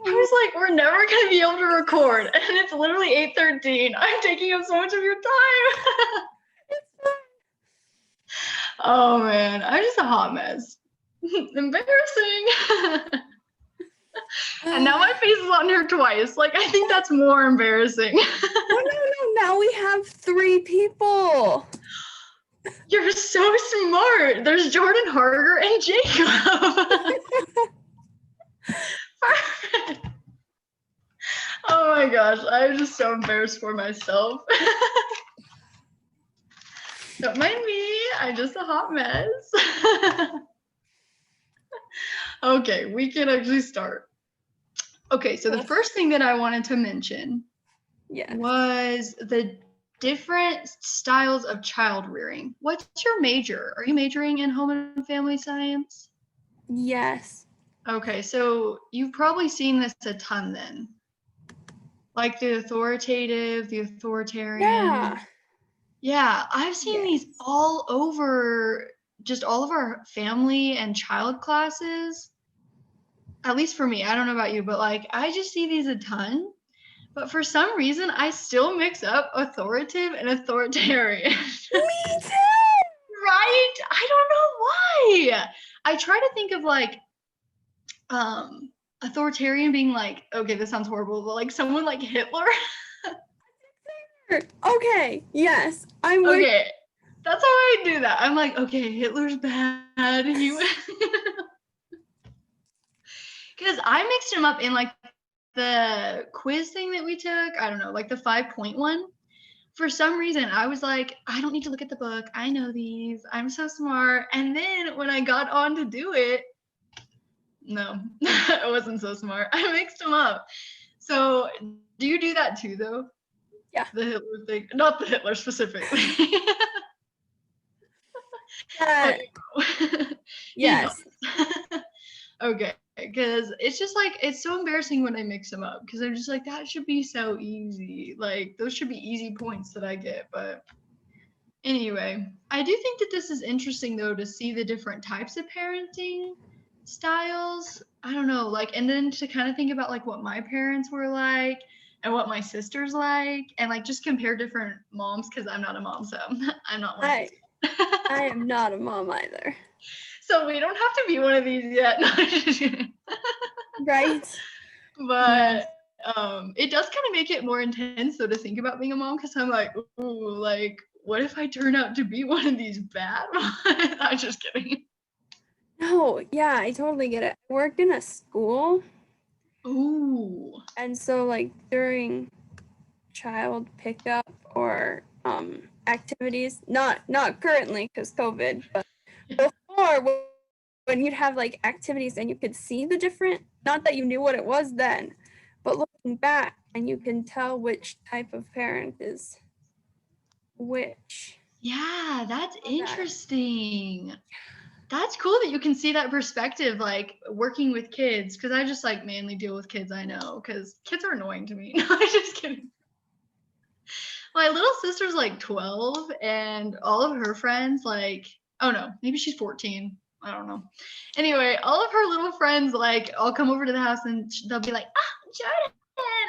I was like, we're never going to be able to record. And it's literally 8:13. I'm taking up so much of your time. Oh, man. I'm just a hot mess. Embarrassing. And now my face is on here twice. Like, I think that's more embarrassing. No. Now we have 3 people. You're so smart. There's Jordan, Harger, and Jacob. Perfect. Oh my gosh, I'm just so embarrassed for myself. Don't mind me, I'm just a hot mess. Okay, we can actually start. Okay, so the first thing that I wanted to mention was the different styles of child rearing. What's your major? Are you majoring in home and family science? Yes. Okay, so you've probably seen this a ton then. Like the authoritative, the authoritarian. Yeah, I've seen these all over just all of our family and child classes. At least for me, I don't know about you, but like I just see these a ton. But for some reason, I still mix up authoritative and authoritarian. Me too! Right? I don't know why. I try to think of like authoritarian being like, okay, this sounds horrible, but like someone like Hitler. Okay, yes. I'm okay. That's how I do that. I'm like, okay, Hitler's bad. Because I mixed him up in like the quiz thing that we took. I don't know, like the 5-point one. For some reason, I was like, I don't need to look at the book. I know these. I'm so smart. And then when I got on to do it, no, I wasn't so smart. I mixed them up. So do you do that too, though? Yeah. The Hitler thing. Not the Hitler specifically. Yes. Okay, because it's just like, it's so embarrassing when I mix them up, because I'm just like, that should be so easy. Like, those should be easy points that I get. But anyway, I do think that this is interesting, though, to see the different types of parenting styles. I don't know, like, and then to kind of think about like what my parents were like and what my sister's like, and like just compare different moms, because I'm not a mom, so I'm not one of these. I am not a mom either. So we don't have to be one of these yet. Right. But it does kind of make it more intense, though, to think about being a mom, because I'm like, ooh, like, what if I turn out to be one of these bad ones? I'm just kidding. No, yeah, I totally get it. I worked in a school. Ooh. And so like during child pickup or activities, not currently because COVID, but before, when you'd have like activities and you could see the different, not that you knew what it was then, but looking back and you can tell which type of parent is which. Yeah, that's interesting. That's cool that you can see that perspective, like working with kids, because I just like mainly deal with kids I know, because kids are annoying to me. No, I'm just kidding. My little sister's like 12, and all of her friends, like, oh no, maybe she's 14. I don't know. Anyway, all of her little friends, like, I'll come over to the house and they'll be like, Jordan,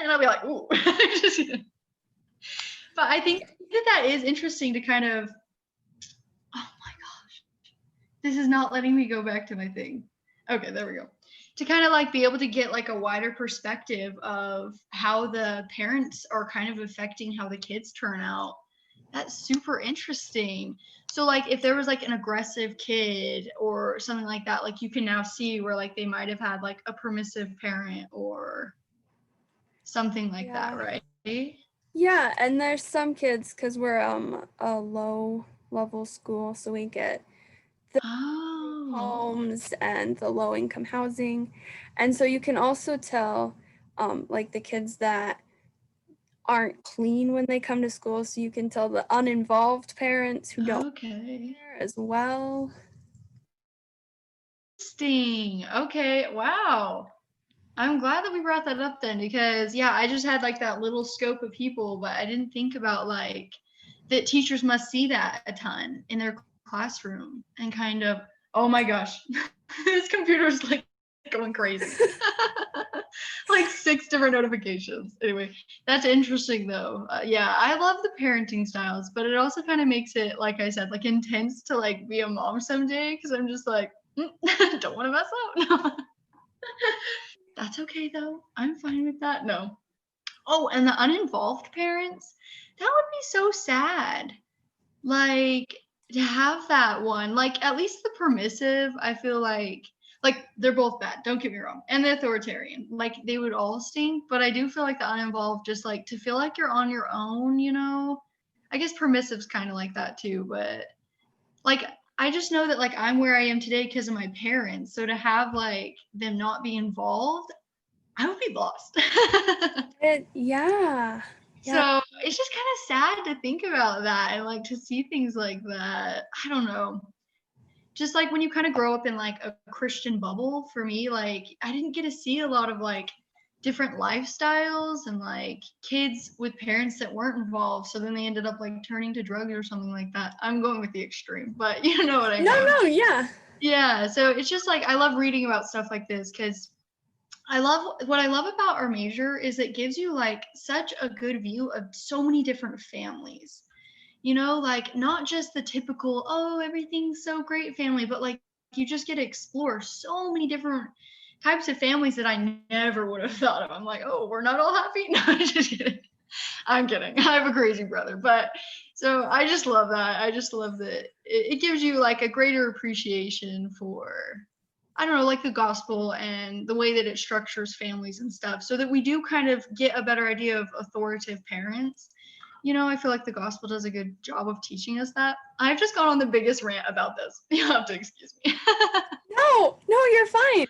and I'll be like, ooh. But I think that is interesting to kind of, oh my gosh, this is not letting me go back to my thing. Okay, there we go. To kind of like be able to get like a wider perspective of how the parents are kind of affecting how the kids turn out. That's super interesting. So like if there was like an aggressive kid or something like that, like you can now see where like they might have had like a permissive parent or something like that, right? Yeah, and there's some kids, because we're a low level school, so we get the homes and the low income housing. And so you can also tell like the kids that aren't clean when they come to school, so you can tell the uninvolved parents who don't care as well. Interesting. Okay, wow. I'm glad that we brought that up then, because yeah, I just had like that little scope of people, but I didn't think about like that teachers must see that a ton in their classroom and kind of, oh my gosh, this computer's like going crazy. Like different notifications. Anyway, that's interesting though. Yeah, I love the parenting styles, but it also kind of makes it, like I said, like intense to like be a mom someday because I'm just like, don't want to mess up. That's okay though. I'm fine with that. No. Oh, and the uninvolved parents, that would be so sad. Like to have that one, like at least the permissive, I feel like they're both bad, don't get me wrong, and the authoritarian, like they would all stink, but I do feel like the uninvolved, just like to feel like you're on your own, you know. I guess permissive's kind of like that too, but like I just know that like I'm where I am today because of my parents, so to have like them not be involved, I would be lost. Yeah. So it's just kind of sad to think about that and like to see things like that. I don't know. Just like when you kind of grow up in like a Christian bubble, for me, like I didn't get to see a lot of like different lifestyles and like kids with parents that weren't involved. So then they ended up like turning to drugs or something like that. I'm going with the extreme, but you know what I mean. No, yeah. Yeah. So it's just like I love reading about stuff like this because what I love about our major is it gives you like such a good view of so many different families. You know, like not just the typical, oh, everything's so great family, but like you just get to explore so many different types of families that I never would have thought of. I'm like, oh, we're not all happy. No, I'm just kidding. I'm kidding. I have a crazy brother, but so I just love that. I just love that it gives you like a greater appreciation for, I don't know, like the gospel and the way that it structures families and stuff, so that we do kind of get a better idea of authoritative parents. You know, I feel like the gospel does a good job of teaching us that. I've just gone on the biggest rant about this. You'll have to excuse me. No, you're fine.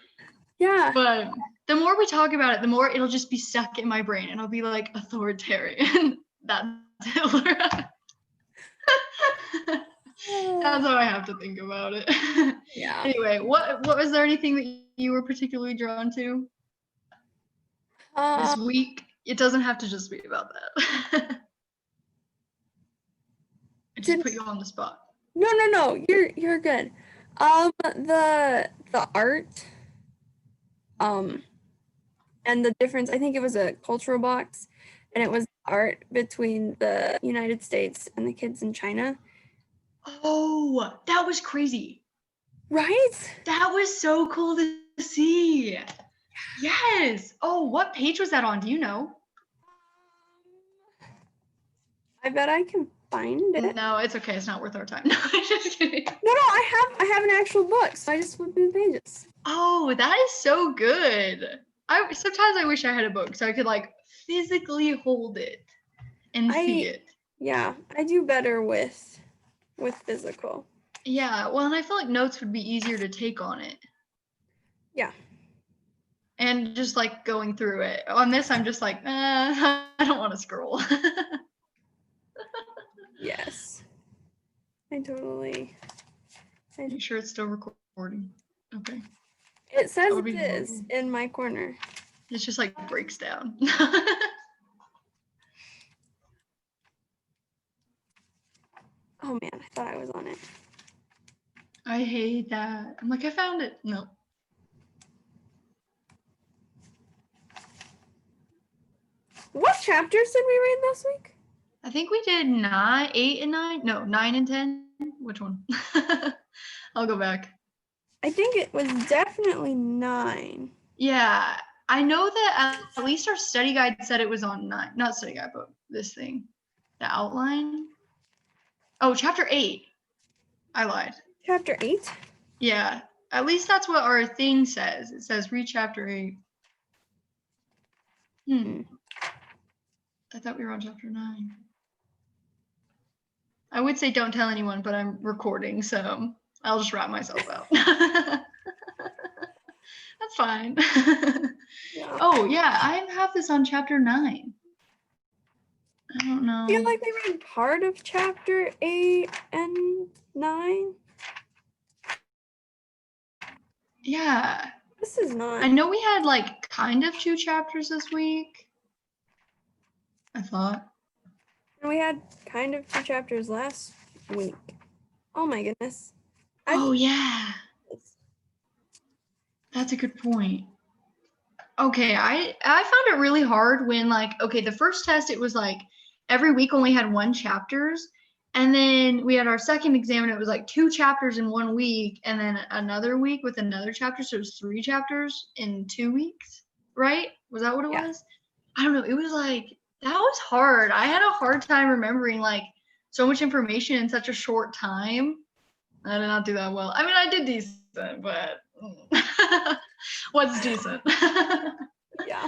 Yeah. But the more we talk about it, the more it'll just be stuck in my brain and I'll be like authoritarian. That's Hitler. That's how I have to think about it. Yeah. Anyway, what was there anything that you were particularly drawn to this week? It doesn't have to just be about that. I just put you on the spot. No. You're good. The art, and the difference. I think it was a cultural box, and it was art between the United States and the kids in China. Oh, that was crazy. Right? That was so cool to see. Yes. Oh, what page was that on? Do you know? I bet I can find it. No, it's okay. It's not worth our time. No, I'm just kidding. No, I have an actual book, so I just flipped through the pages. Oh, that is so good. Sometimes I wish I had a book so I could like physically hold it and see it. Yeah, I do better with physical. Yeah, well, and I feel like notes would be easier to take on it. Yeah. And just like going through it. On this, I'm just like, I don't want to scroll. Yes. I totally. Are you sure it's still recording? Okay. It says it is in my corner. It's just like breaks down. Oh man, I thought I was on it. I hate that. I'm like, I found it. No. What chapters did we read this week? I think we did 9, 8, and 9. No, 9 and 10. Which one? I'll go back. I think it was definitely 9. Yeah, I know that at least our study guide said it was on 9. Not study guide, but this thing. The outline. Oh, chapter 8. I lied. Chapter 8? Yeah, at least that's what our thing says. It says read chapter 8. I thought we were on chapter 9. I would say don't tell anyone, but I'm recording, so I'll just wrap myself out. That's fine. Yeah. Oh, yeah, I have this on chapter 9. I don't know. I feel like we read part of chapter 8 and 9. Yeah. This is not. I know we had like kind of 2 chapters this week. I thought. And we had kind of 2 chapters last week. Oh my goodness. Oh, yeah. That's a good point. Okay, I found it really hard when like okay, the first test it was like every week only had one chapters, and then we had our second exam and it was like two chapters in 1 week, and then another week with another chapter, so it was three chapters in 2 weeks, right? Was that what it Yeah. was? I don't know. It was like that was hard. I had a hard time remembering like so much information in such a short time. I did not do that well. I mean, I did decent, but what's decent? Yeah.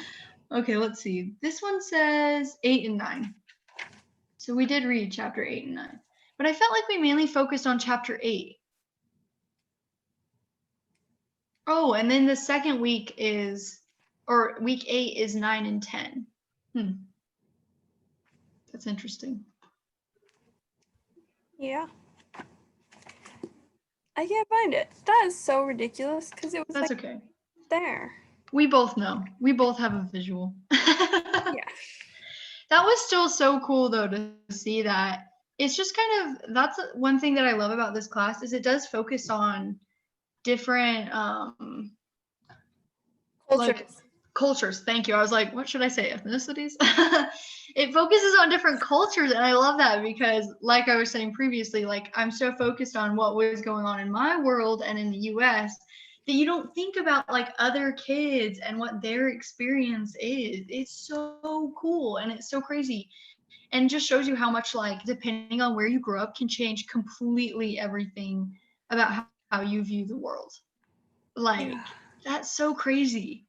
Okay, let's see. This one says 8 and 9. So we did read chapter 8 and 9. But I felt like we mainly focused on chapter 8. Oh, and then the second week is, or week 8 is 9 and 10. That's interesting. Yeah. I can't find it. That is so ridiculous because it was That's like okay. there. We both know. We both have a visual. Yeah. That was still so cool though to see that. It's just kind of that's one thing that I love about this class is it does focus on different Cultures. like cultures. Thank you. I was like, what should I say? Ethnicities? It focuses on different cultures and I love that because like I was saying previously, like I'm so focused on what was going on in my world and in the US that you don't think about like other kids and what their experience is. It's so cool and it's so crazy and just shows you how much like depending on where you grow up can change completely everything about how you view the world. Like Yeah. that's so crazy.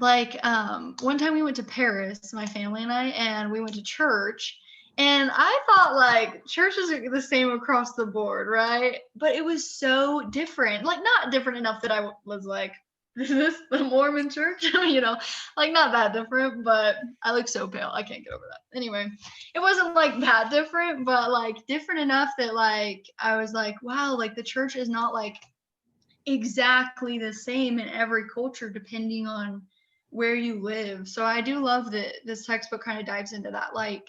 Like one time we went to Paris, my family and I, and we went to church. And I thought like churches are the same across the board, right? But it was so different. Like not different enough that I was like, is this the Mormon church? You know, like not that different, but I look so pale. I can't get over that. Anyway, it wasn't like that different, but like different enough that like I was like, wow, like the church is not like exactly the same in every culture depending on where you live. So I do love that this textbook kind of dives into that. Like,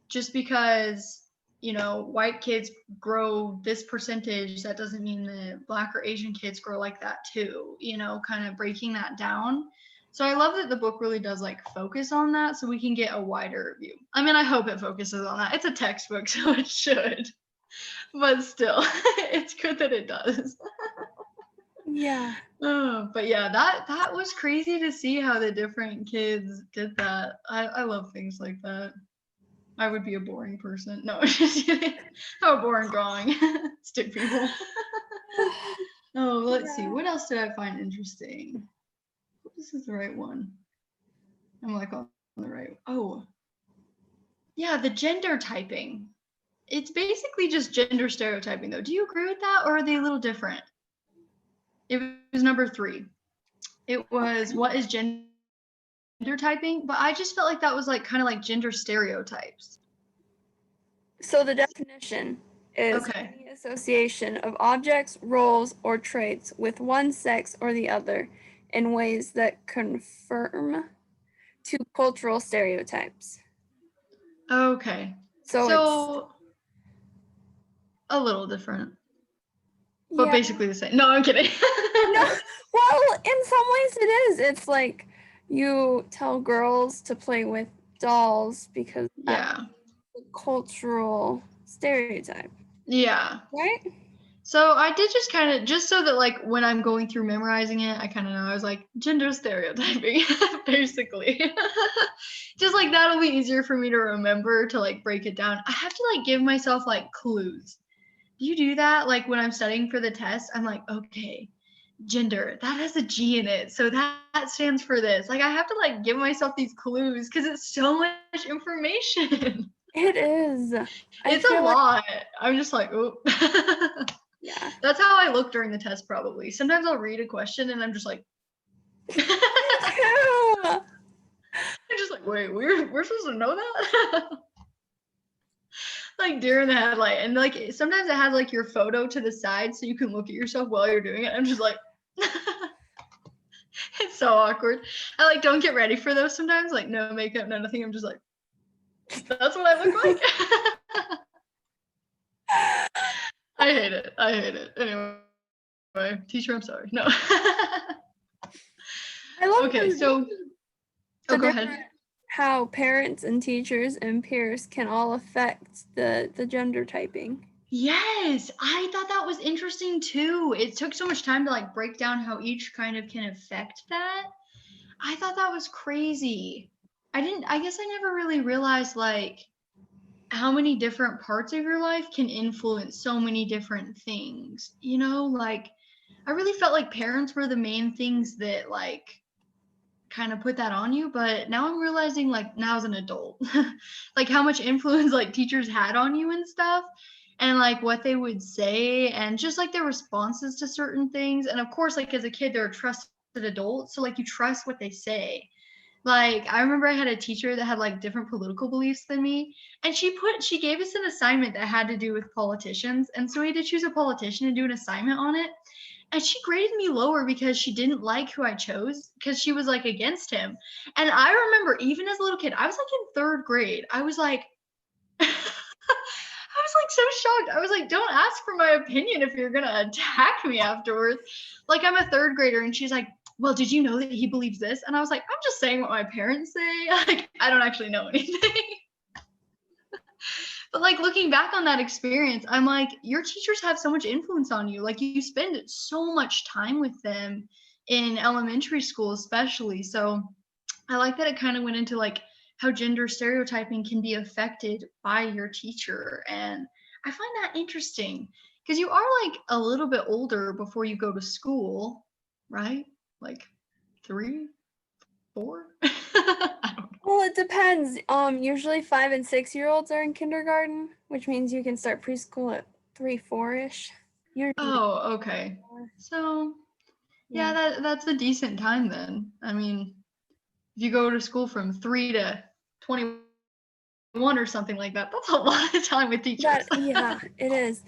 just because, you know, white kids grow this percentage, that doesn't mean that Black or Asian kids grow like that too, you know, kind of breaking that down. So I love that the book really does like focus on that so we can get a wider view. I mean, I hope it focuses on that. It's a textbook, so it should. But still, it's good that it does. Yeah. Oh, but yeah, that was crazy to see how the different kids did that. I love things like that. I would be a boring person. No, just kidding. I'm a boring drawing. Stick people. Oh, let's see. Yeah. What else did I find interesting? This is the right one. I'm like on the right. Oh, yeah, the gender typing. It's basically just gender stereotyping, though. Do you agree with that, or are they a little different? It was number 3. It was what is gender typing, but I just felt like that was like kind of like gender stereotypes. So the definition is Okay. any association of objects, roles, or traits with one sex or the other in ways that conform to cultural stereotypes. Okay. So it's So a little different, but yeah. basically the same. No, I'm kidding. No, well, in some ways it is. It's like you tell girls to play with dolls because that's Yeah. a cultural stereotype, Yeah. right? So I did just kind of just so that like when I'm going through memorizing it, I kind of know I was like gender stereotyping basically. Just like that'll be easier for me to remember to like break it down. I have to like give myself like clues. Do you do that? Like when I'm studying for the test, I'm like, okay, gender, that has a G in it. So that stands for this. Like I have to like give myself these clues because it's so much information. It is. I It's a feel like lot. I'm just like, oh. yeah. That's how I look during the test probably. Sometimes I'll read a question and I'm just like I'm Ew. just like, wait, we're supposed to know that? Like deer in the headlight. And like sometimes it has like your photo to the side so you can look at yourself while you're doing it. I'm just like it's so awkward. I like don't get ready for those sometimes, like no makeup, no nothing. I'm just like, that's what I look like. I hate it. I hate it. Anyway, teacher, I'm sorry. No. I love Okay, so the go different ahead. how parents and teachers and peers can all affect the gender typing. Yes, I thought that was interesting too. It took so much time to like break down how each kind of can affect that. I thought that was crazy. I guess I never really realized like how many different parts of your life can influence so many different things. You know, like I really felt like parents were the main things that like kind of put that on you, but now I'm realizing like now as an adult like how much influence like teachers had on you and stuff, and like what they would say and just like their responses to certain things. And of course like as a kid they're a trusted adult, so like you trust what they say. Like I remember I had a teacher that had like different political beliefs than me, and she gave us an assignment that had to do with politicians, and so we had to choose a politician and do an assignment on it. And she graded me lower because she didn't like who I chose because she was like against him. And I remember even as a little kid, I was like in third grade. I was like, I was like so shocked. I was like, don't ask for my opinion if you're gonna attack me afterwards. Like I'm a third grader, and she's like, well, did you know that he believes this? And I was like, I'm just saying what my parents say. Like I don't actually know anything. But like looking back on that experience, I'm like, your teachers have so much influence on you. Like you spend so much time with them in elementary school, especially. So I like that it kind of went into like how gender stereotyping can be affected by your teacher. And I find that interesting because you are like a little bit older before you go to school, right? Like 3, 4? I don't know. Well, it depends. Usually 5 and 6 year olds are in kindergarten, which means you can start preschool at 3, 4-ish. Usually, Oh, okay. 4. So yeah, Yeah. that's a decent time then. I mean, if you go to school from 3 to 21 or something like that, that's a lot of time with teachers. Yeah, it is.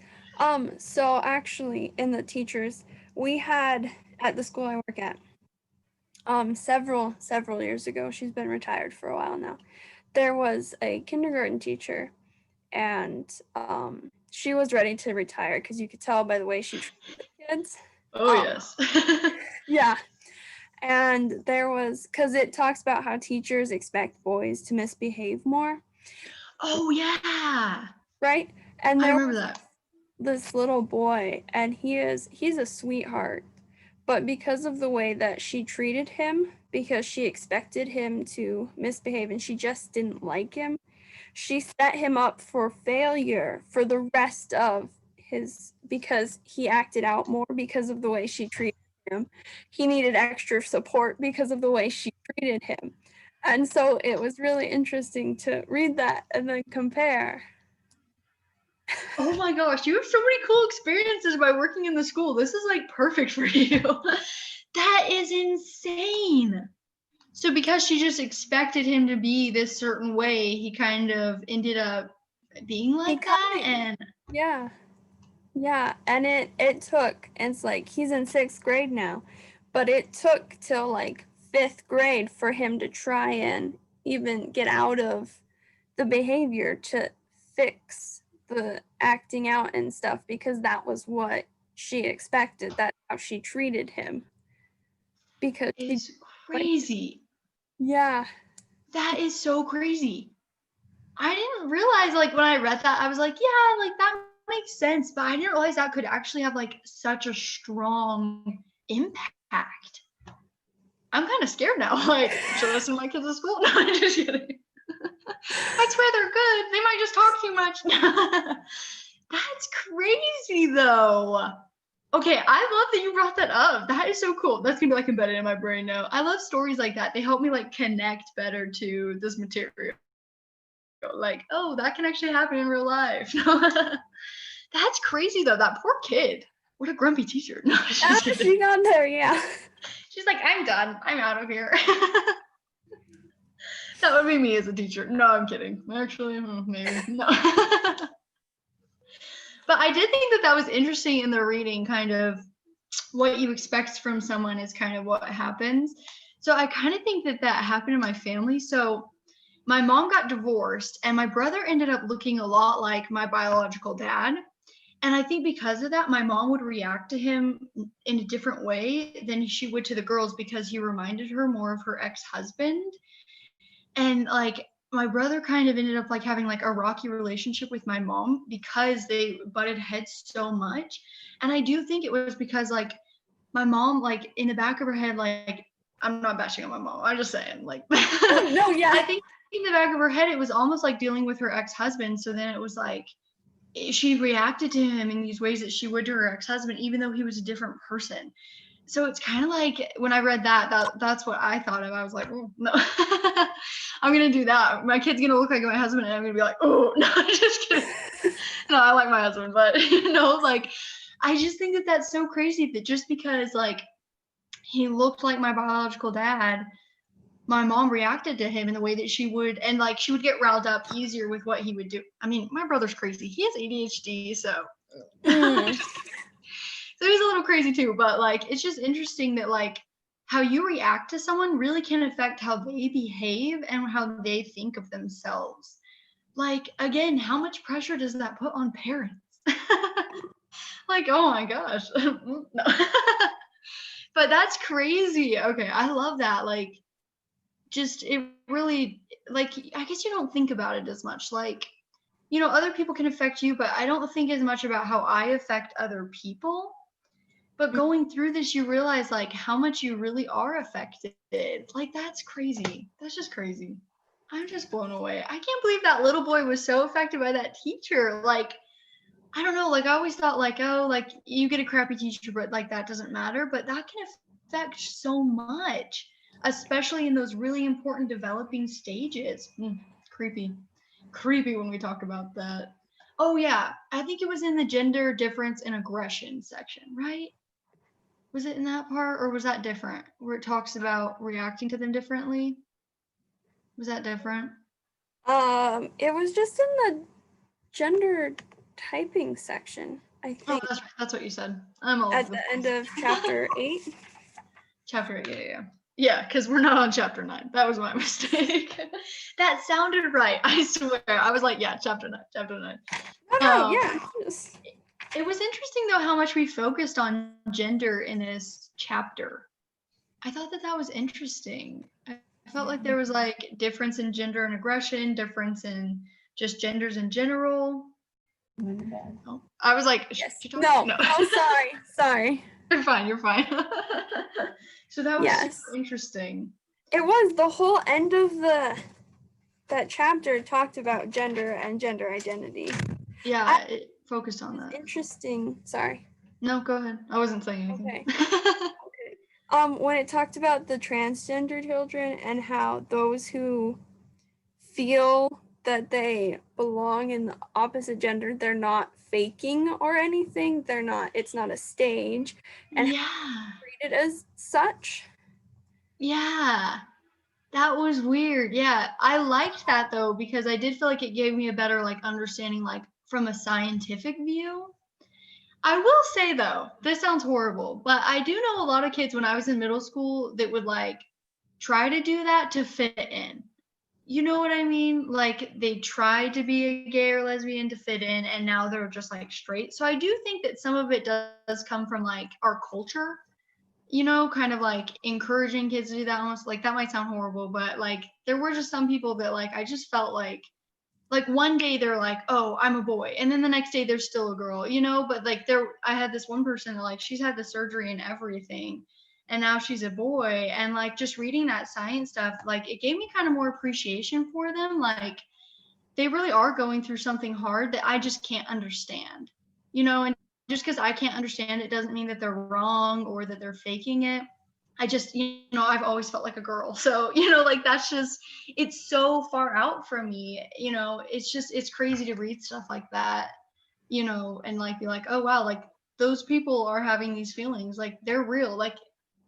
So actually in the teachers, we had at the school I work at, several years ago, she's been retired for a while now. There was a kindergarten teacher, and she was ready to retire because you could tell by the way she treated the kids. Oh, yes. Yeah. And there was, because it talks about how teachers expect boys to misbehave more, Oh, yeah. right? And I there remember was that. this little boy, and he's a sweetheart, but because of the way that she treated him, because she expected him to misbehave and she just didn't like him, she set him up for failure for the rest of his, because he acted out more because of the way she treated him. He needed extra support because of the way she treated him. And so it was really interesting to read that and then compare. Oh my gosh, you have so many cool experiences by working in the school. This is like perfect for you. That is insane. So because she just expected him to be this certain way, he kind of ended up being like that. Becoming, And yeah. Yeah, and it took, and it's like he's in 6th grade now, but it took till like 5th grade for him to try and even get out of the behavior to fix the acting out and stuff, because that was what she expected. That's how she treated him because she it's like, crazy. yeah. That is so crazy. I didn't realize, like, when I read that, I was like, yeah, like, that makes sense. But I didn't realize that could actually have, like, such a strong impact. I'm kind of scared now. Like, should I send my kids to school? No, I'm just kidding. I swear they're good. They might just talk too much. That's crazy, though. Okay, I love that you brought that up. That is so cool. That's gonna be like embedded in my brain now. I love stories like that. They help me like connect better to this material. Like, oh, that can actually happen in real life. That's crazy though. That poor kid. What a grumpy teacher. No, she's She got there, yeah. She's like, I'm done. I'm out of here. That would be me as a teacher. No, I'm kidding. Actually, maybe. No. But I did think that that was interesting in the reading, kind of what you expect from someone is kind of what happens. So I kind of think that that happened in my family. So my mom got divorced, and my brother ended up looking a lot like my biological dad. And I think because of that, my mom would react to him in a different way than she would to the girls because he reminded her more of her ex-husband. And like my brother kind of ended up like having like a rocky relationship with my mom because they butted heads so much. And I do think it was because like my mom, like in the back of her head, like I'm not bashing on my mom. I'm just saying, like, No, yeah. I think in the back of her head, it was almost like dealing with her ex-husband. So then it was like she reacted to him in these ways that she would to her ex-husband, even though he was a different person. So it's kind of like when I read that's what I thought of. I was like, oh no, I'm gonna do that. My kid's gonna look like my husband, and I'm gonna be like, oh no, just kidding. No, I like my husband, but like I just think that that's so crazy that just because like he looked like my biological dad, my mom reacted to him in the way that she would, and like she would get riled up easier with what he would do. I mean, my brother's crazy. He has ADHD, so so he's a little crazy too. But like, it's just interesting that like how you react to someone really can affect how they behave and how they think of themselves. Like again, how much pressure does that put on parents? Like, oh my gosh. No. But that's crazy. Okay, I love that. Like, just it really, like, I guess you don't think about it as much. Like, other people can affect you, but I don't think as much about how I affect other people. But going through this, you realize like how much you really are affected. Like, that's crazy. That's just crazy. I'm just blown away. I can't believe that little boy was so affected by that teacher. Like, I don't know, like I always thought like, oh, like you get a crappy teacher, but like that doesn't matter. But that can affect so much, especially in those really important developing stages. Creepy. Creepy when we talk about that. Oh yeah, I think it was in the gender difference and aggression section, right? Was it in that part or was that different? Where it talks about reacting to them differently? Was that different? It was just in the gender typing section, I Oh, think. that's right. That's what you said. I'm all At over the the end place. of chapter 8. Chapter 8, yeah. Yeah, because we're not on chapter 9. That was my mistake. That sounded right. I swear. I was like, yeah, chapter 9, chapter 9. No, yeah. Just... It was interesting, though, how much we focused on gender in this chapter. I thought that was interesting. I felt like there was like difference in gender and aggression, difference in just genders in general. Oh, I was like, yes. No. Sorry. You're fine. So that was super interesting. It was the whole end of that chapter talked about gender and gender identity. Yeah, it focused on that. Interesting. Sorry. No, go ahead. I wasn't saying anything. Okay. When it talked about the transgender children and how those who feel that they belong in the opposite gender, they're not faking or anything. It's not a stage. And treated as such. Yeah. That was weird. Yeah. I liked that though, because I did feel like it gave me a better like understanding, like from a scientific view. I will say though, this sounds horrible, but I do know a lot of kids when I was in middle school that would like try to do that to fit in. You know what I mean? Like they tried to be a gay or lesbian to fit in, and now they're just like straight. So I do think that some of it does come from like our culture, kind of like encouraging kids to do that. Almost like that might sound horrible, but like there were just some people that like I just felt like one day they're like, oh, I'm a boy, and then the next day they're still a girl, but like I had this one person that like she's had the surgery and everything, and now she's a boy. And like just reading that science stuff, like it gave me kind of more appreciation for them. Like they really are going through something hard that I just can't understand, and just because I can't understand it doesn't mean that they're wrong or that they're faking it. I just, I've always felt like a girl. So, like that's just, it's so far out from me, it's crazy to read stuff like that, and like be like, oh, wow, like those people are having these feelings, like they're real. Like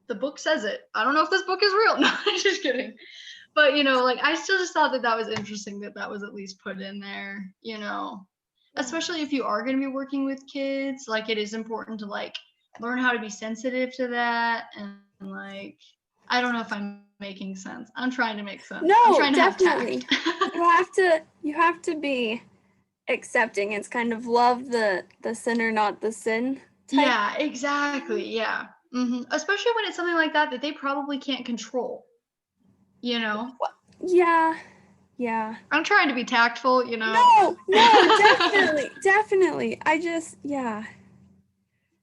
the book says it. I don't know if this book is real. No, I'm just kidding. But, like I still just thought that was interesting that was at least put in there, especially if you are going to be working with kids. Like it is important to like learn how to be sensitive to that. And like I don't know if I'm making sense. I'm trying to make sense. No, I'm trying to definitely. have tact. you have to be accepting. It's kind of love the sinner, not the sin type. Yeah, exactly. Yeah. Especially when it's something like that they probably can't control, you know? Yeah. Yeah. I'm trying to be tactful, you know? No, definitely. Yeah.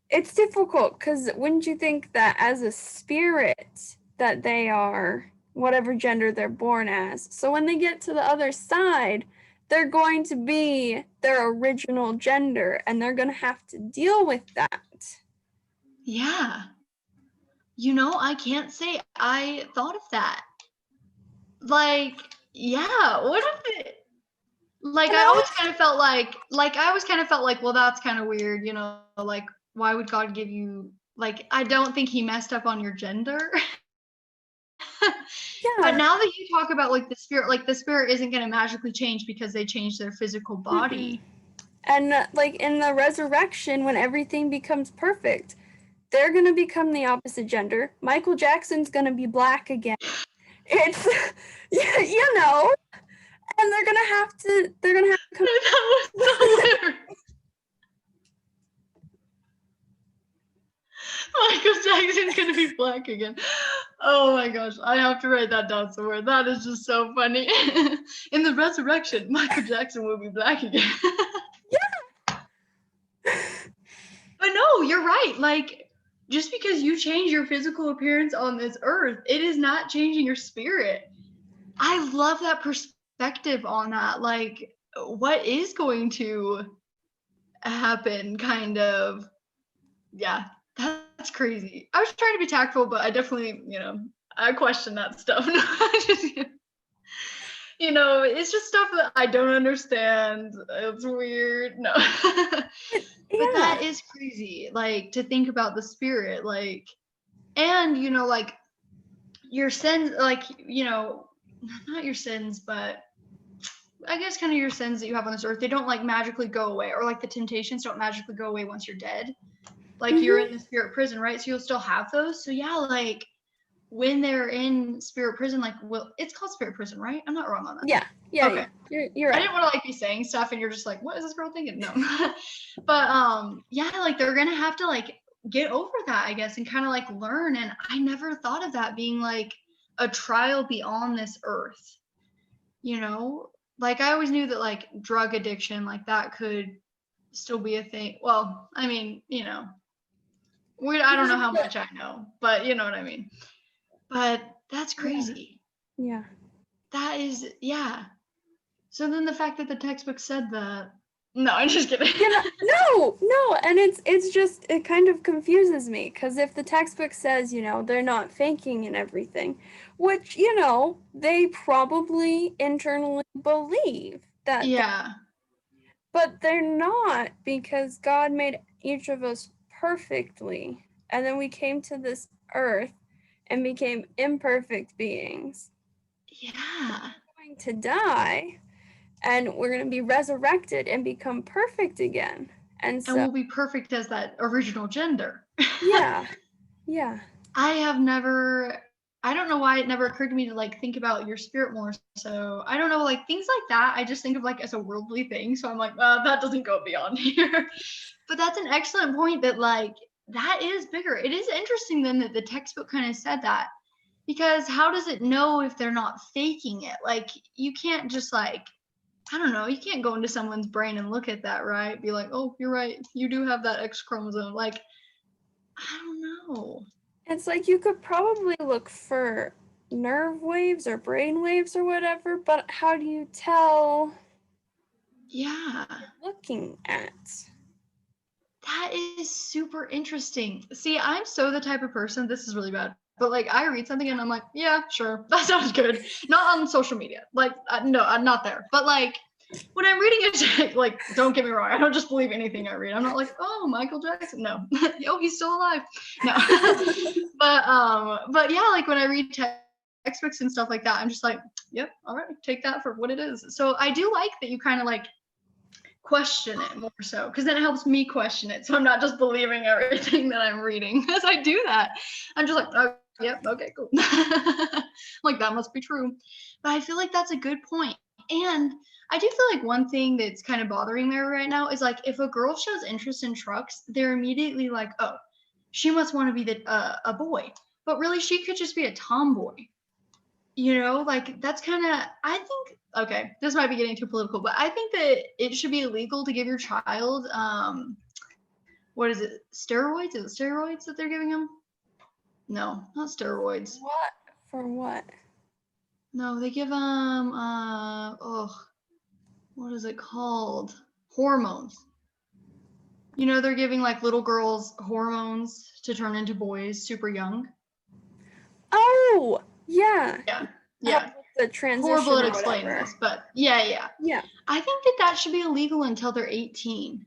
It's difficult because wouldn't you think that as a spirit that they are whatever gender they're born as? So when they get to the other side, they're going to be their original gender and they're going to have to deal with that. Yeah. You know, I can't say I thought of that. Like, yeah, what if it, like, And I I always always kind of felt like, well, that's kind of weird, you know, like, why would God give you, like, I don't think he messed up on your gender. But yeah. now that you talk about like the spirit isn't going to magically change because they change their physical body. And like in the resurrection, when everything becomes perfect, they're going to become the opposite gender. Michael Jackson's going to be black again. It's, you know, and they're going to have to come. That was hilarious. Michael Jackson's gonna be black again. Oh my gosh, I have to write that down somewhere. That is just so funny. In the resurrection, Michael Jackson will be black again. Yeah. But no, you're right. Like, just because you change your physical appearance on this earth, it is not changing your spirit. I love that perspective on that. Like, what is going to happen, kind of. Yeah, that's crazy. I was trying to be tactful, but I definitely, I question that stuff. No, I just, it's just stuff that I don't understand. It's weird. No. But that Yeah. is crazy, like, to think about the spirit, like, and, like, your sins, like, not your sins, but I guess kind of your sins that you have on this earth, they don't, like, magically go away, or, like, the temptations don't magically go away once you're dead. Like, you're in the spirit prison, right? So you'll still have those. So yeah, like, when they're in spirit prison, like, well, it's called spirit prison, right? I'm not wrong on that. Yeah. Okay. You're right. I didn't want to, like, be saying stuff and you're just like, what is this girl thinking? No. But yeah, like, they're gonna have to, like, get over that, I guess, and kind of, like, learn. And I never thought of that being, like, a trial beyond this earth. Like, I always knew that, like, drug addiction, like, that could still be a thing. Well, I mean, I don't know how much I know, but you know what I mean. But that's crazy. Yeah. That is, yeah. So then the fact that the textbook said that, no, I'm just kidding. No, and it's just, it kind of confuses me because if the textbook says, they're not faking and everything, which, they probably internally believe that. Yeah. But they're not, because God made each of us perfectly. And then we came to this earth and became imperfect beings. Yeah. We're going to die and we're going to be resurrected and become perfect again. And so we'll be perfect as that original gender. Yeah. I don't know why it never occurred to me to, like, think about your spirit more. So I don't know, like, things like that I just think of, like, as a worldly thing. So I'm like, that doesn't go beyond here. But that's an excellent point, that, like, that is bigger. It is interesting then that the textbook kind of said that, because how does it know if they're not faking it? Like, you can't just, like, I don't know, you can't go into someone's brain and look at that, right? Be like, oh, you're right, you do have that X chromosome. Like, I don't know. It's like you could probably look for nerve waves or brain waves or whatever, but how do you tell? Yeah. Looking at. That is super interesting. See, I'm so the type of person, this is really bad, but, like, I read something and I'm like, yeah, sure, that sounds good. Not on social media. Like, no, I'm not there. But, like, when I'm reading it, like, don't get me wrong, I don't just believe anything I read. I'm not like, oh, Michael Jackson. No. Oh, he's still alive. No. But yeah, like, when I read textbooks and stuff like that, I'm just like, yep, all right, take that for what it is. So I do like that you kind of, like, question it more so, because then it helps me question it, so I'm not just believing everything that I'm reading. As I do that, I'm just like, oh, yep, okay, cool. Like, that must be true. But I feel like that's a good point, And I do feel like one thing that's kind of bothering me right now is like if a girl shows interest in trucks, they're immediately like, oh, she must want to be a boy. But really, she could just be a tomboy. Like that's kind of, I think, okay, this might be getting too political, but I think that it should be illegal to give your child, what is it, steroids? Is it steroids that they're giving them? No, not steroids. What? For what? No, they give them, what is it called? Hormones. They're giving like little girls hormones to turn into boys super young. Oh, yeah. Yeah. The transition. Horrible at explaining this, but yeah. I think that should be illegal until they're 18.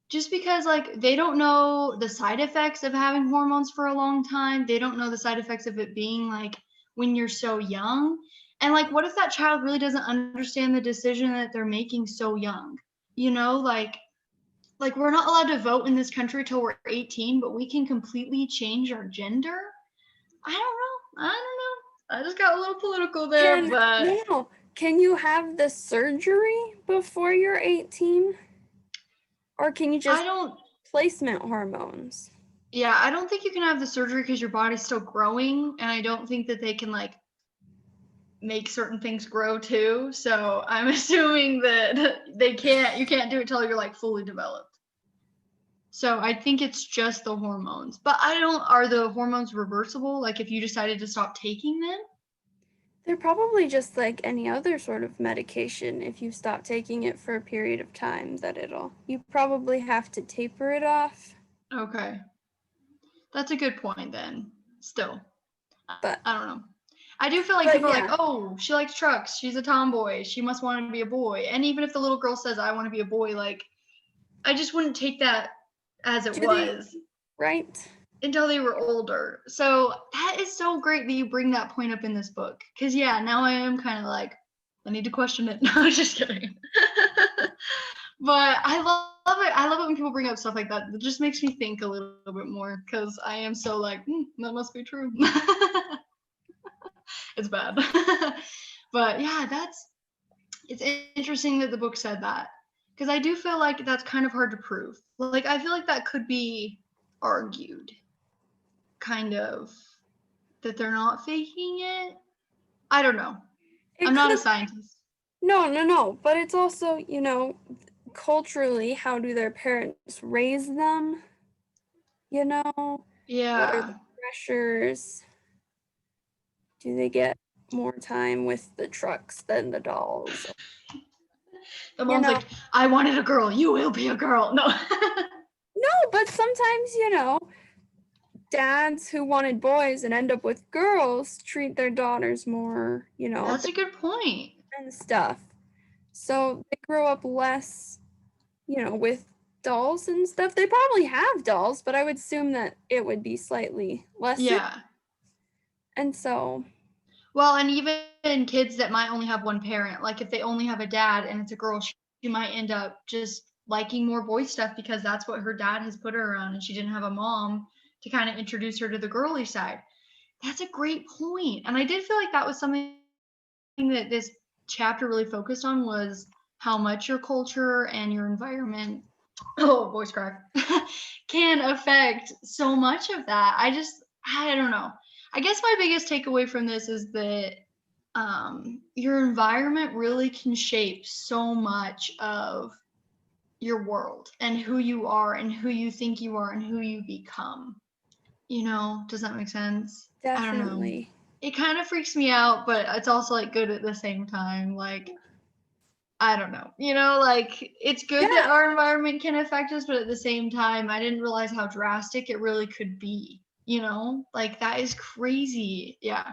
Just because like they don't know the side effects of having hormones for a long time. They don't know the side effects of it being like when you're so young. And like what if that child really doesn't understand the decision that they're making so young? Like we're not allowed to vote in this country till we're 18, but we can completely change our gender. I don't know. I just got a little political there, but can you have the surgery before you're 18? Or can you just placement hormones? Yeah, I don't think you can have the surgery because your body's still growing, and I don't think that they can like make certain things grow too. So I'm assuming that you can't do it till you're like fully developed. So I think it's just the hormones. But are the hormones reversible? Like if you decided to stop taking them? They're probably just like any other sort of medication. If you stop taking it for a period of time, you probably have to taper it off. Okay. That's a good point then. Still. But I don't know. I do feel like people are like, oh, she likes trucks. She's a tomboy. She must want to be a boy. And even if the little girl says, I want to be a boy, like, I just wouldn't take that as it was. Right. Until they were older. So that is so great that you bring that point up in this book. Because, yeah, now I am kind of like, I need to question it. No, I'm just kidding. But I love it. I love it when people bring up stuff like that. It just makes me think a little bit more because I am so like, that must be true. It's bad. But yeah, it's interesting that the book said that because I do feel like that's kind of hard to prove. Like, I feel like that could be argued kind of that they're not faking it. I don't know. I'm not a scientist. No. But it's also, culturally, how do their parents raise them? Yeah. What are the pressures? Do they get more time with the trucks than the dolls? The mom's like, I wanted a girl. You will be a girl. No. No, but sometimes, dads who wanted boys and end up with girls treat their daughters more, That's a good point. And stuff. So they grow up less, with dolls and stuff. They probably have dolls, but I would assume that it would be slightly less. Yeah. And so. Well, and even kids that might only have one parent, like if they only have a dad and it's a girl, she might end up just liking more boy stuff because that's what her dad has put her around and she didn't have a mom to kind of introduce her to the girly side. That's a great point. And I did feel like that was something that this chapter really focused on was how much your culture and your environment, voice crack, can affect so much of that. I don't know. I guess my biggest takeaway from this is that your environment really can shape so much of your world and who you are and who you think you are and who you become. Does that make sense? Definitely. I don't know. It kind of freaks me out, but it's also like good at the same time. Like, I don't know. Like it's good that our environment can affect us, but at the same time, I didn't realize how drastic it really could be. Like that is crazy. Yeah.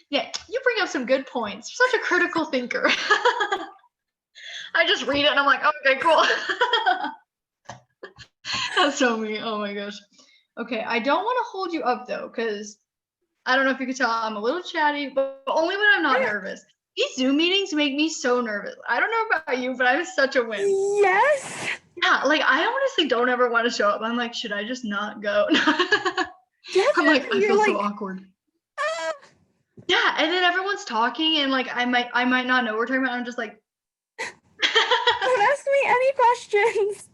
You bring up some good points. You're such a critical thinker. I just read it and I'm like, okay, cool. That's so me. Oh my gosh. Okay, I don't want to hold you up though, because I don't know if you can tell I'm a little chatty, but only when I'm not nervous. These Zoom meetings make me so nervous. I don't know about you, but I'm such a wimp. Yes. Yeah, like I honestly don't ever want to show up. I'm like, should I just not go? Definitely. I'm like, I feel so awkward. Yeah, and then everyone's talking, and like I might not know what we're talking about. I'm just like, Don't ask me any questions.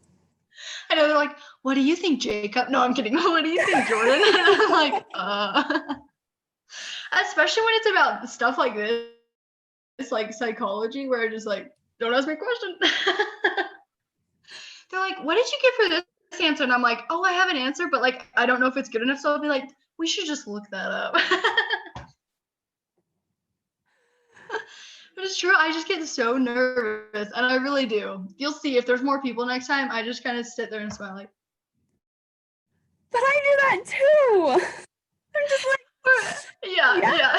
I know they're like, what do you think, Jacob? No, I'm kidding. What do you think, Jordan? And I'm like, especially when it's about stuff like this, it's like psychology, where I just like, don't ask me a question. They're like, what did you get for this answer? And I'm like, oh, I have an answer, but like, I don't know if it's good enough. So I'll be like, we should just look that up. But it's true. I just get so nervous, and I really do. You'll see if there's more people next time. I just kind of sit there and smile like. But I do that too. I'm just like, yeah.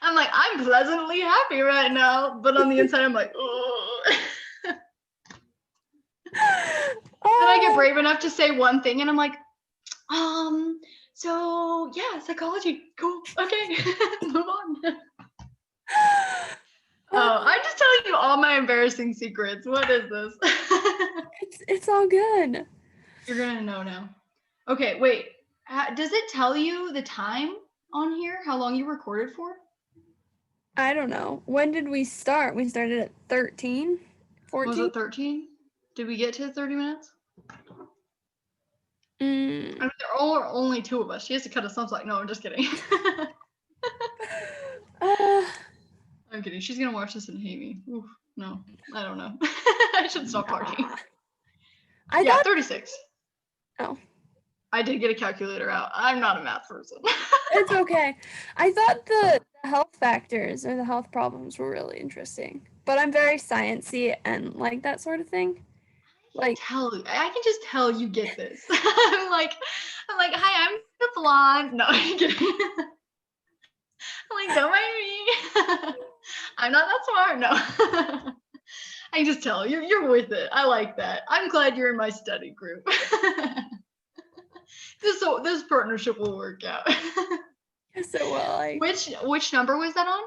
I'm like, I'm pleasantly happy right now, but on the inside, I'm like, then I get brave enough to say one thing, and I'm like, so yeah, psychology, cool, okay, move on. Oh, I'm just telling you all my embarrassing secrets. What is this? It's all good. You're gonna know now. Okay, wait. Does it tell you the time on here? How long you recorded for? I don't know. When did we start? We started at 13, 14? Was it 13? Did we get to 30 minutes? I mean, there are only two of us. She has to cut us off. Like, no, I'm just kidding. I'm kidding. She's gonna watch this and hate me. Oof, no, I don't know. I should stop talking. Yeah, 36. Oh. I did get a calculator out. I'm not a math person. It's okay. I thought the health factors or the health problems were really interesting, but I'm very sciencey and like that sort of thing. I can just tell you get this. I'm like, hi, I'm the blonde. No, I'm kidding. I'm like, don't mind me. I'm not that smart. No. I can just tell you're with it. I like that. I'm glad you're in my study group. This partnership will work out. Yes, it will. Which number was that on?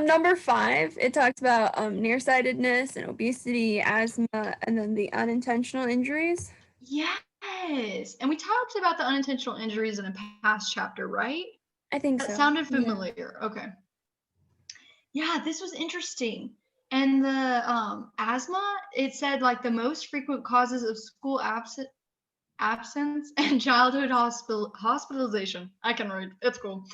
Number 5, it talks about nearsightedness and obesity, asthma, and then the unintentional injuries. Yes, and we talked about the unintentional injuries in a past chapter, right? I think that so. sounded familiar. Yeah. Okay. Yeah, this was interesting. And the asthma, it said like the most frequent causes of school absence and childhood hospitalization. I can read. It's cool.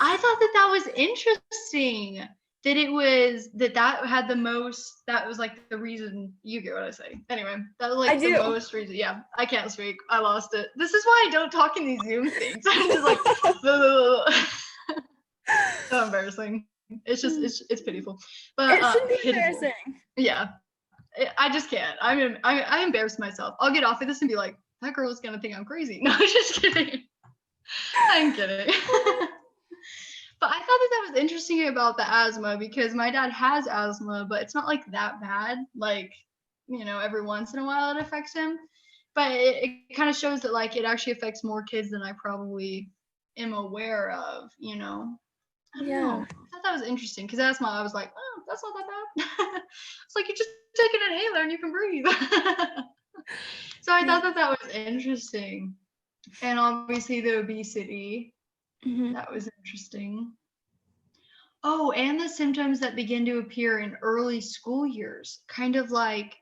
I thought that was interesting. That it was that had the most. That was like the reason. You get what I say. Anyway, that was like the most reason. Yeah, I can't speak. I lost it. This is why I don't talk in these Zoom things. I'm just like. So embarrassing. It's just it's pitiful. But it should be embarrassing. Yeah, I just can't. I embarrass myself. I'll get off of this and be like, that girl is gonna think I'm crazy. No, I'm just kidding. I'm kidding. But I thought that was interesting about the asthma because my dad has asthma, but it's not like that bad. Like, every once in a while it affects him. But it kind of shows that like it actually affects more kids than I probably am aware of, I don't know. I thought that was interesting because asthma, I was like, oh, that's not that bad. It's like you just take an inhaler and you can breathe. So I thought that was interesting. And obviously the obesity, that was interesting. Oh, and the symptoms that begin to appear in early school years, kind of like,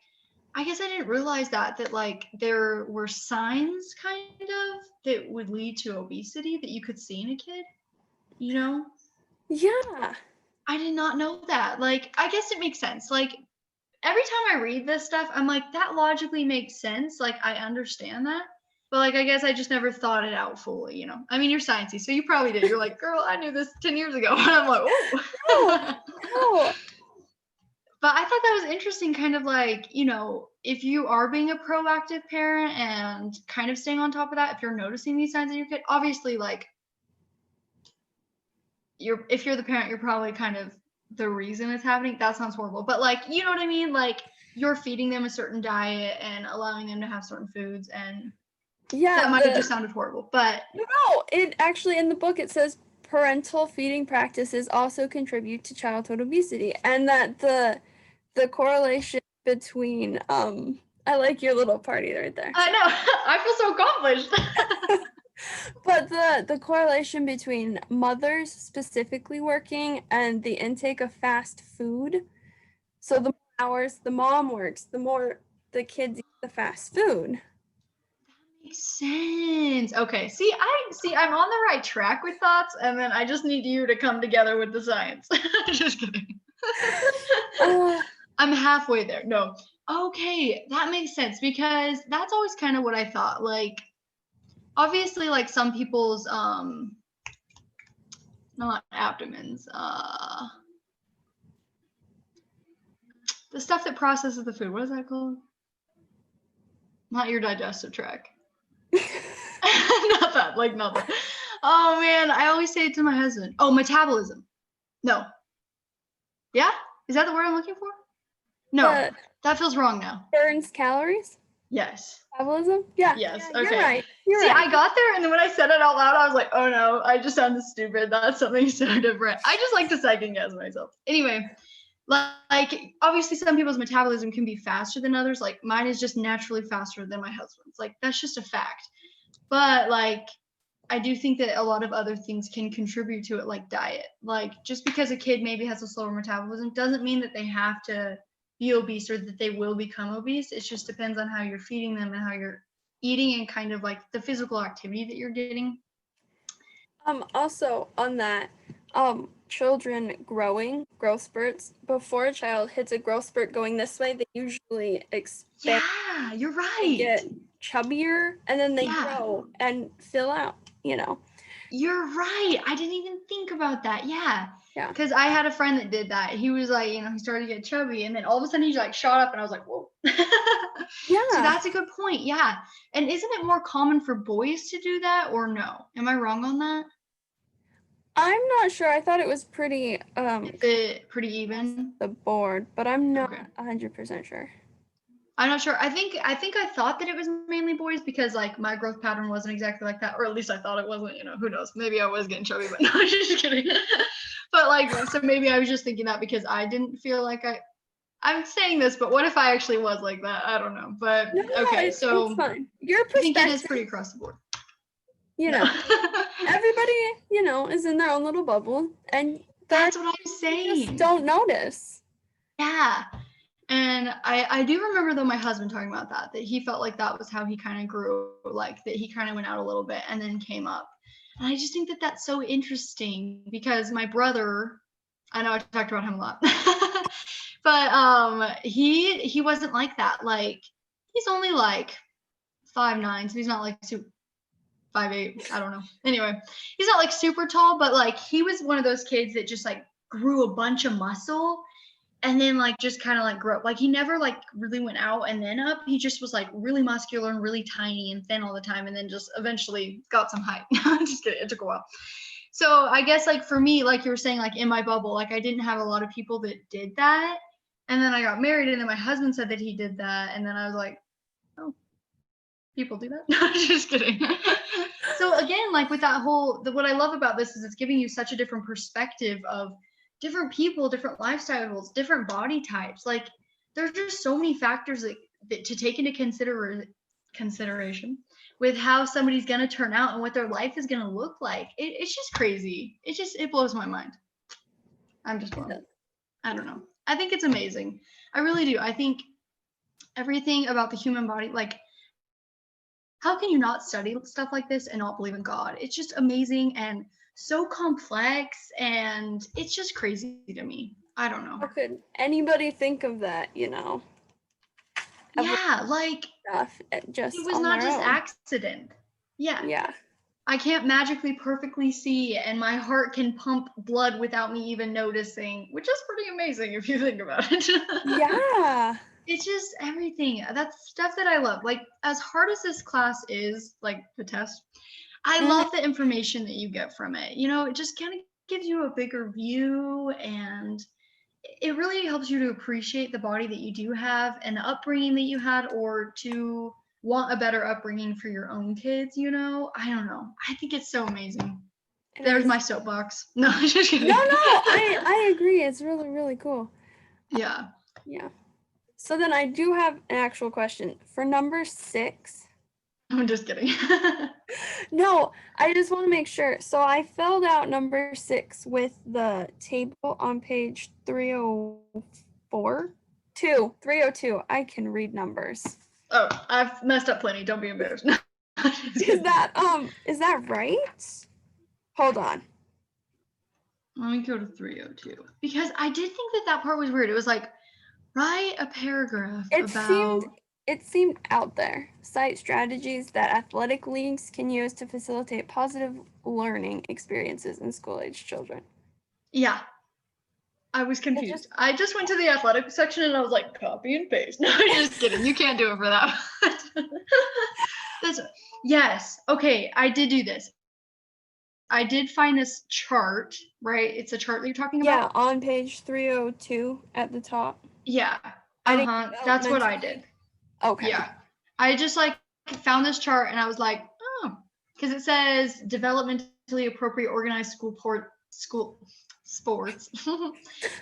I guess I didn't realize that like there were signs kind of that would lead to obesity that you could see in a kid, Yeah. I did not know that. Like, I guess it makes sense. Like, every time I read this stuff, I'm like, that logically makes sense. Like, I understand that. But like, I guess I just never thought it out fully, I mean, you're sciencey, so you probably did. You're like, girl, I knew this 10 years ago. And I'm like, oh. No. But I thought that was interesting, kind of like, if you are being a proactive parent and kind of staying on top of that, if you're noticing these signs in your kid, obviously, like, if you're the parent, you're probably kind of the reason it's happening. That sounds horrible, but like, you know what I mean? Like, you're feeding them a certain diet and allowing them to have certain foods, and that might have just sounded horrible, but no, it actually, in the book, it says parental feeding practices also contribute to childhood obesity, and that the correlation between I like your little party right there. I know. I feel so accomplished. But the correlation between mothers specifically working and the intake of fast food. So the more hours the mom works, the more the kids eat the fast food. Makes sense. Okay. I'm on the right track with thoughts, and then I just need you to come together with the science. Just kidding. I'm halfway there. No. Okay, that makes sense because that's always kind of what I thought. Like, obviously, like some people's not abdomens, the stuff that processes the food. What is that called? Not your digestive tract. Not that, like not that. Oh man, I always say it to my husband. Oh, metabolism. No. Yeah? Is that the word I'm looking for? No. That feels wrong now. Burns calories? Yes. Metabolism? Yeah. Yes. Yeah, Okay. You're right. See, I got there, and then when I said it out loud, I was like, oh no, I just sounded stupid. That's something so different. I just like to second guess myself. Anyway, like obviously some people's metabolism can be faster than others. Like mine is just naturally faster than my husband's. Like that's just a fact. But like I do think that a lot of other things can contribute to it, like diet. Like just because a kid maybe has a slower metabolism doesn't mean that they have to be obese or that they will become obese. It just depends on how you're feeding them and how you're eating and kind of like the physical activity that you're getting. Also on that, children growth spurts, before a child hits a growth spurt going this way, they usually expand. Yeah, you're right. They get chubbier and then they grow and fill out, you know. You're right. I didn't even think about that. Yeah. Yeah. Because I had a friend that did that. He was like, he started to get chubby, and then all of a sudden he's like shot up, and I was like, whoa. Yeah. So that's a good point. Yeah. And isn't it more common for boys to do that, or no? Am I wrong on that? I'm not sure. I thought it was pretty pretty even the board, but I'm not 100% sure. I'm not sure. I think I thought that it was mainly boys because like my growth pattern wasn't exactly like that, or at least I thought it wasn't. Who knows? Maybe I was getting chubby, but no, I'm just kidding. But like, so maybe I was just thinking that because I didn't feel like I'm saying this, but what if I actually was like that? I don't know. But okay, so it's fine. Your perspective, I think it is pretty across the board. Everybody, is in their own little bubble, and that's what I'm saying. Just don't notice. Yeah. And I do remember though my husband talking about that he felt like that was how he kind of grew, like that he kind of went out a little bit and then came up. And I just think that that's so interesting because my brother, I know I talked about him a lot, but he wasn't like that. Like he's only like 5'9", so he's not like 5'8", I don't know. Anyway, he's not like super tall, but like he was one of those kids that just like grew a bunch of muscle and then like just kind of like grew up. Like he never like really went out and then up. He just was like really muscular and really tiny and thin all the time, and then just eventually got some height. Just kidding, it took a while. So I guess like for me, like you were saying, like in my bubble, like I didn't have a lot of people that did that. And then I got married, and then my husband said that he did that, and then I was like, oh, people do that? No, just kidding. So again, like with that what I love about this is it's giving you such a different perspective of different people, different lifestyles, different body types. Like there's just so many factors that to take into consideration with how somebody's going to turn out and what their life is going to look like. It's just crazy. It blows my mind. I'm just blown. I don't know. I think it's amazing. I really do. I think everything about the human body, like how can you not study stuff like this and not believe in God? It's just amazing and so complex, and it's just crazy to me. I don't know. How could anybody think of that, Yeah, like stuff it was not just accident. Yeah. I can't magically perfectly see, and my heart can pump blood without me even noticing, which is pretty amazing if you think about it. Yeah. It's just everything. That's stuff that I love. Like as hard as this class is, like the test, I love the information that you get from it. It just kind of gives you a bigger view, and it really helps you to appreciate the body that you do have and the upbringing that you had, or to want a better upbringing for your own kids. I don't know. I think it's so amazing. There's my soapbox. No, just kidding. No, I agree. It's really, really cool. Yeah. Yeah. So then I do have an actual question. For number 6, I'm just kidding. no, I just want to make sure. So I filled out number 6 with the table on page 304. 302. I can read numbers. Oh, I've messed up plenty. Don't be embarrassed. Is that right? Hold on. Let me go to 302 because I did think that part was weird. It was like, write a paragraph about. It seemed out there. Cite strategies that athletic leagues can use to facilitate positive learning experiences in school-age children. Yeah. I was confused. I just went to the athletic section and I was like, copy and paste. No, I'm just kidding. You can't do it for that. Yes. Okay. I did do this. I did find this chart, right? It's a chart that you're talking about? Yeah, on page 302 at the top. Yeah. That's what I did. Okay. Yeah. I just like found this chart and I was like, oh, because it says developmentally appropriate organized school sports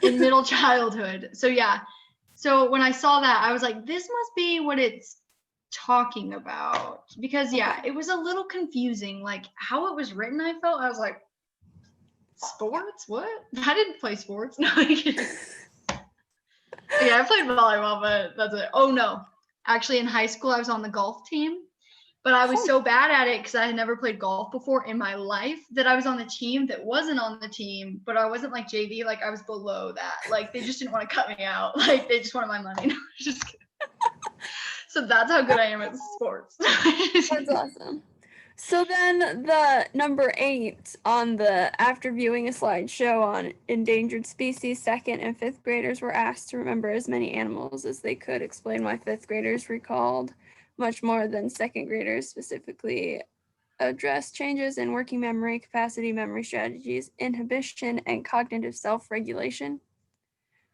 in middle childhood. So yeah. So when I saw that, I was like, this must be what it's talking about. Because yeah, it was a little confusing. Like how it was written, I felt. I was like, sports? What? I didn't play sports. No, yeah, I played volleyball, but that's it. Oh no. Actually, in high school, I was on the golf team. But I was so bad at it because I had never played golf before in my life that I was on the team that wasn't on the team, but I wasn't like JV, like I was below that. Like they just didn't want to cut me out. Like they just wanted my money. No, just kidding. So that's how good I am at sports. That's awesome. So then the number 8 on the after viewing a slideshow on endangered species, 2nd and 5th graders were asked to remember as many animals as they could, explain why 5th graders recalled much more than 2nd graders, specifically address changes in working memory capacity, memory strategies, inhibition, and cognitive self-regulation.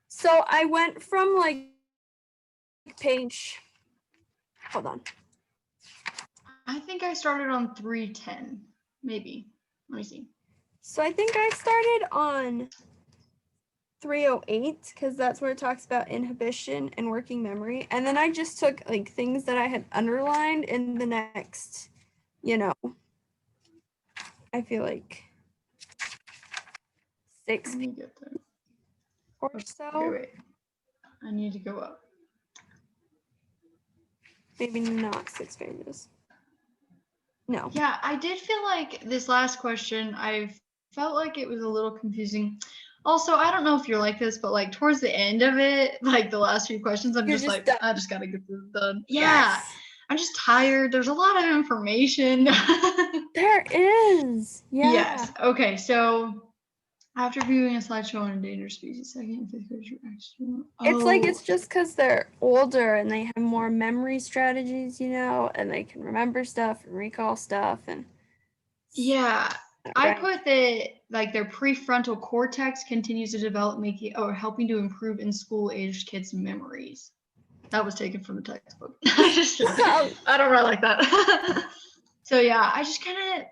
So I went from like page, hold on. I think I started on 310, maybe. Let me see. So I think I started on 308 because that's where it talks about inhibition and working memory. And then I just took like things that I had underlined in the next, I feel like 6 Let me get there. Or so. Okay, wait. I need to go up. Maybe not 6 pages. No. Yeah, I did feel like this last question, I felt like it was a little confusing. Also, I don't know if you're like this, but like towards the end of it, like the last few questions, I'm just like, done. I just gotta get this done. Yeah. Yes. I'm just tired. There's a lot of information. There is. Yeah. Yes. Okay, so after viewing a slideshow on endangered species, 2nd and 5th graders were actually. It's like it's just because they're older and they have more memory strategies, and they can remember stuff and recall stuff and. Yeah, I put that like their prefrontal cortex continues to develop, helping to improve in school-aged kids' memories. That was taken from the textbook. I don't really like that. So yeah, I just kind of,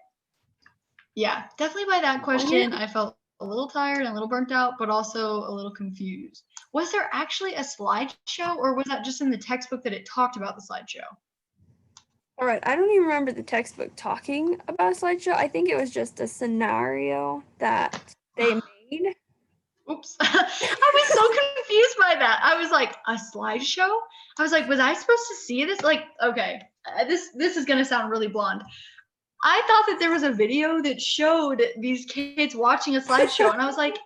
definitely by that question, I felt a little tired and a little burnt out, but also a little confused. Was there actually a slideshow, or was that just in the textbook that it talked about the slideshow? All right, I don't even remember the textbook talking about a slideshow. I think it was just a scenario that they made. Oops. I was so confused by that. I was like, a slideshow? I was like, was I supposed to see this? Like, okay, this is going to sound really blonde. I thought that there was a video that showed these kids watching a slideshow, and I was like,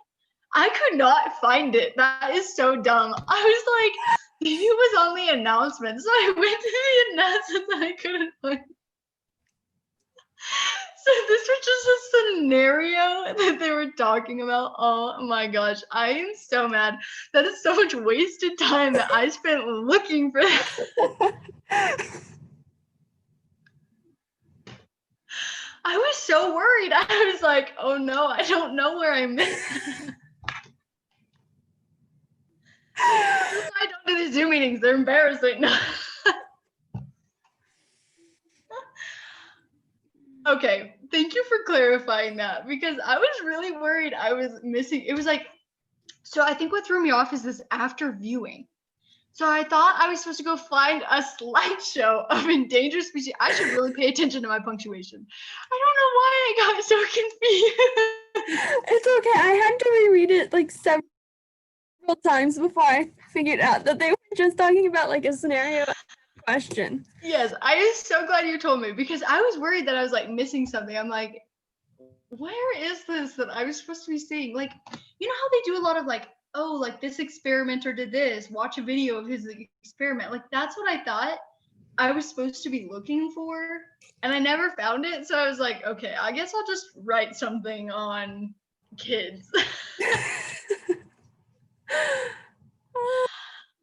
I could not find it. That is so dumb. I was like, maybe it was on the announcement. So I went to the announcements and I couldn't find it. So this was just a scenario that they were talking about. Oh my gosh, I am so mad. That is so much wasted time that I spent looking for that. I was so worried. I was like, oh no, I don't know where I missed it. That's why I don't do these Zoom meetings. They're embarrassing. Okay, thank you for clarifying that because I was really worried I was missing. It was like, so I think what threw me off is this after viewing. So I thought I was supposed to go find a slideshow of endangered species. I should really pay attention to my punctuation. I don't know why I got so confused. It's okay. I had to reread it like several times before I figured out that they were just talking about like a scenario question. Yes, I am so glad you told me because I was worried that I was like missing something. I'm like, where is this that I was supposed to be seeing? Like, you know how they do a lot of like, oh, like this experimenter did this, watch a video of his experiment. Like, that's what I thought I was supposed to be looking for. And I never found it. So I was like, okay, I guess I'll just write something on kids.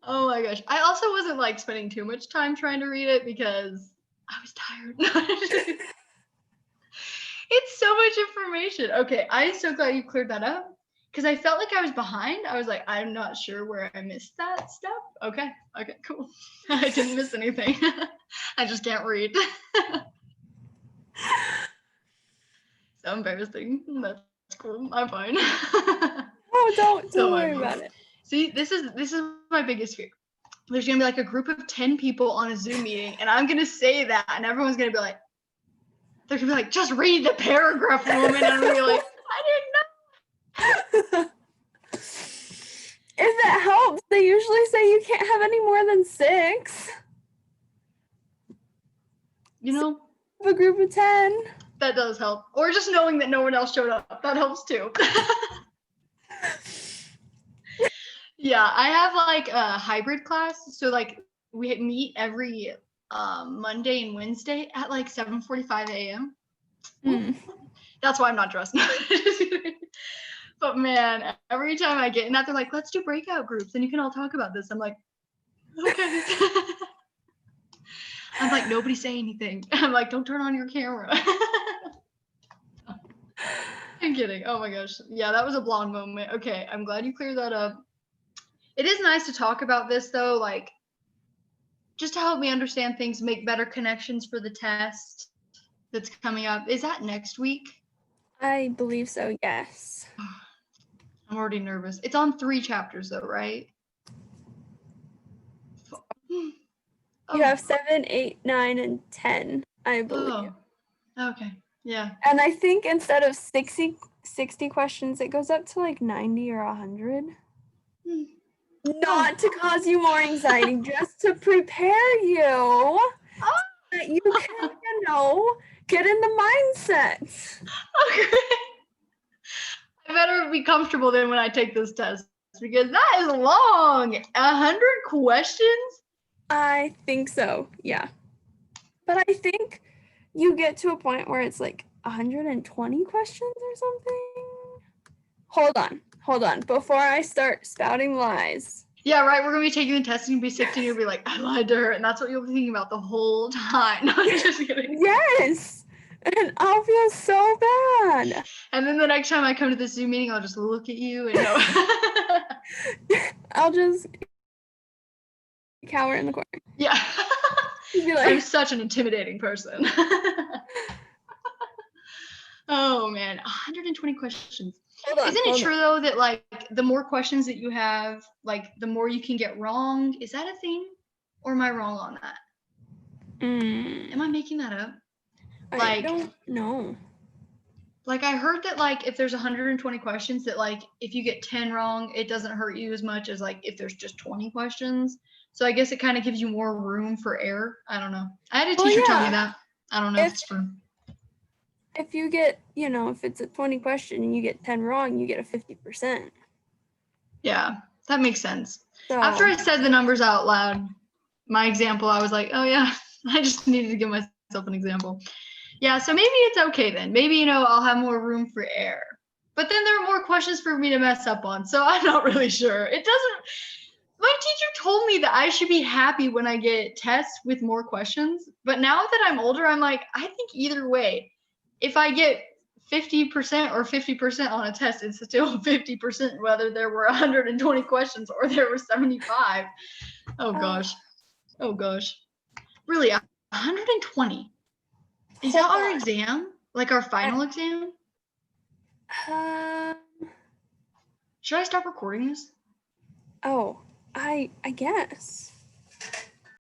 Oh my gosh. I also wasn't like spending too much time trying to read it because I was tired. It's so much information. Okay, I'm so glad you cleared that up because I felt like I was behind. I was like, I'm not sure where I missed that step. Okay, cool. I didn't miss anything. I just can't read. So embarrassing. That's cool. I'm fine. Oh, don't worry about it. See, this is my biggest fear. There's gonna be like a group of 10 people on a Zoom meeting, and I'm gonna say that, and everyone's gonna be like, they're gonna be like, just read the paragraph, woman, and I'm gonna be like, I didn't know. If it helps, they usually say you can't have any more than 6. You know, a group of 10. That does help. Or just knowing that no one else showed up. That helps too. Yeah, I have like a hybrid class. So like we meet every Monday and Wednesday at like 7:45 a.m. That's why I'm not dressed. But man, every time I get in that, they're like, let's do breakout groups and you can all talk about this. I'm like, okay. I'm like, nobody say anything. I'm like, don't turn on your camera. I'm kidding. Oh my gosh. Yeah, that was a blonde moment. Okay, I'm glad you cleared that up. It is nice to talk about this though, like just to help me understand things, make better connections for the test that's coming up. Is that next week? I believe so, yes. I'm already nervous. It's on 3 chapters though, right? You have 7, 8, 9, and 10, I believe. Oh, okay. Yeah. And I think instead of 60 questions, it goes up to like 90 or 100. Not to cause you more anxiety, just to prepare you so that you can, get in the mindset. Okay. I better be comfortable then when I take this test because that is long. 100 questions? I think so, yeah. But I think you get to a point where it's like 120 questions or something. Hold on. Before I start spouting lies. Yeah, right. We're going to be taking the test and you'll be sick and you'll be like, I lied to her. And that's what you'll be thinking about the whole time. No, I'm just kidding. Yes. And I'll feel so bad. And then the next time I come to the Zoom meeting, I'll just look at you and know. I'll just cower in the corner. Yeah. Be like, I'm such an intimidating person. Oh, man. 120 questions. Isn't it true, though, that, like, the more questions that you have, like, the more you can get wrong? Is that a thing? Or am I wrong on that? Am I making that up? I don't know. Like, I heard that, like, if there's 120 questions, that, like, if you get 10 wrong, it doesn't hurt you as much as, like, if there's just 20 questions. So I guess it kind of gives you more room for error. I don't know. I had a teacher tell me that. I don't know if it's true. If you get, if it's a 20 question and you get 10 wrong, you get a 50%. Yeah, that makes sense. So, after I said the numbers out loud, my example, I was like, oh yeah, I just needed to give myself an example. Yeah, so maybe it's okay then. Maybe, I'll have more room for error. But then there are more questions for me to mess up on, so I'm not really sure. My teacher told me that I should be happy when I get tests with more questions. But now that I'm older, I'm like, I think either way, if I get 50% or 50% on a test, it's still 50%, whether there were 120 questions or there were 75. Oh gosh. Really, 120? Is that our exam? Like our final exam? Should I stop recording this? Oh, I guess.